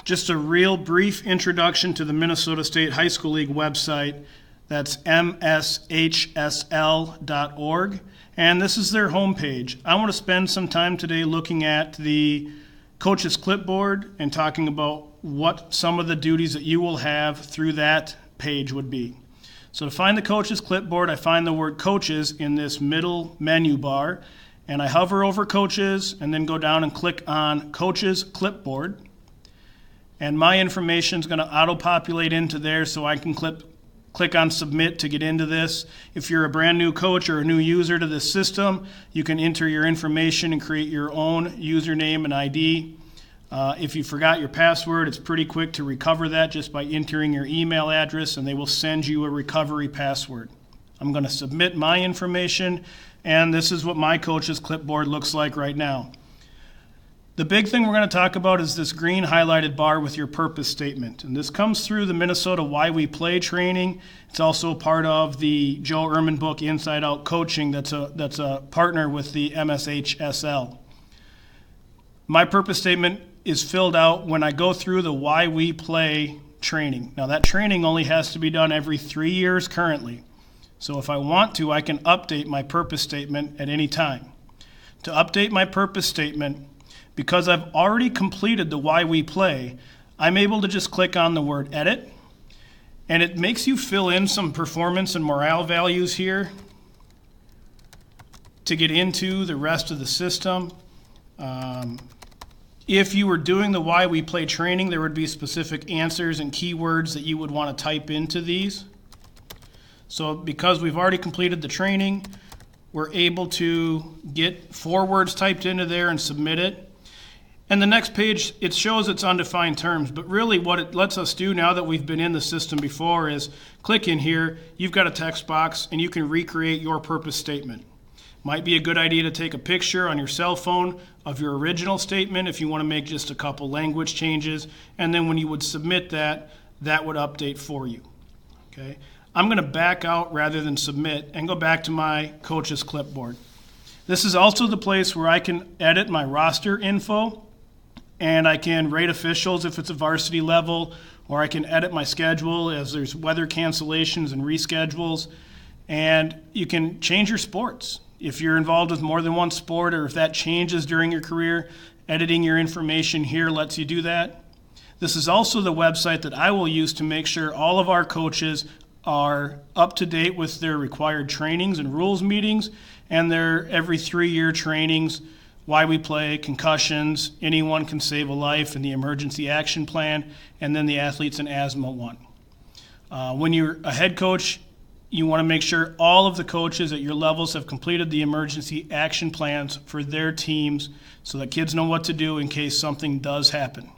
Just a real brief introduction to the Minnesota State High School League website. That's mshsl.org. And this is their homepage. I want to spend some time today looking at the coach's clipboard and talking about what some of the duties that you will have through that page would be. So to find the coach's clipboard, I find the word coaches in this middle menu bar, and I hover over coaches and then go down and click on coach's clipboard. And my information is going to auto-populate into there, so I can click on submit to get into this. If you're a brand new coach or a new user to this system, you can enter your information and create your own username and ID. If you forgot your password, it's pretty quick to recover that just by entering your email address, and they will send you a recovery password. I'm going to submit my information, and this is what my coach's clipboard looks like right now. The big thing we're going to talk about is this green highlighted bar with your purpose statement. And this comes through the Minnesota Why We Play training. It's also part of the Joe Ehrman book, Inside Out Coaching, that's a partner with the MSHSL. My purpose statement is filled out when I go through the Why We Play training. Now that training only has to be done every 3 years currently. So if I want to, I can update my purpose statement at any time. To update my purpose statement, because I've already completed the Why We Play, I'm able to just click on the word edit, and it makes you fill in some performance and morale values here to get into the rest of the system. If you were doing the Why We Play training, there would be specific answers and keywords that you would want to type into these. So because we've already completed the training, we're able to get 4 words typed into there and submit it. And the next page, it shows it's undefined terms, but really what it lets us do now that we've been in the system before is click in here, you've got a text box, and you can recreate your purpose statement. Might be a good idea to take a picture on your cell phone of your original statement if you want to make just a couple language changes, and then when you would submit that, that would update for you. Okay? I'm going to back out rather than submit and go back to my coach's clipboard. This is also the place where I can edit my roster info, and I can rate officials if it's a varsity level, or I can edit my schedule as there's weather cancellations and reschedules. And you can change your sports. If you're involved with more than one sport, or if that changes during your career, editing your information here lets you do that. This is also the website that I will use to make sure all of our coaches are up to date with their required trainings and rules meetings and their every 3-year trainings. Why We Play, concussions, anyone can save a life, and the emergency action plan, and then the athletes and asthma one. When you're a head coach, you want to make sure all of the coaches at your levels have completed the emergency action plans for their teams so that kids know what to do in case something does happen.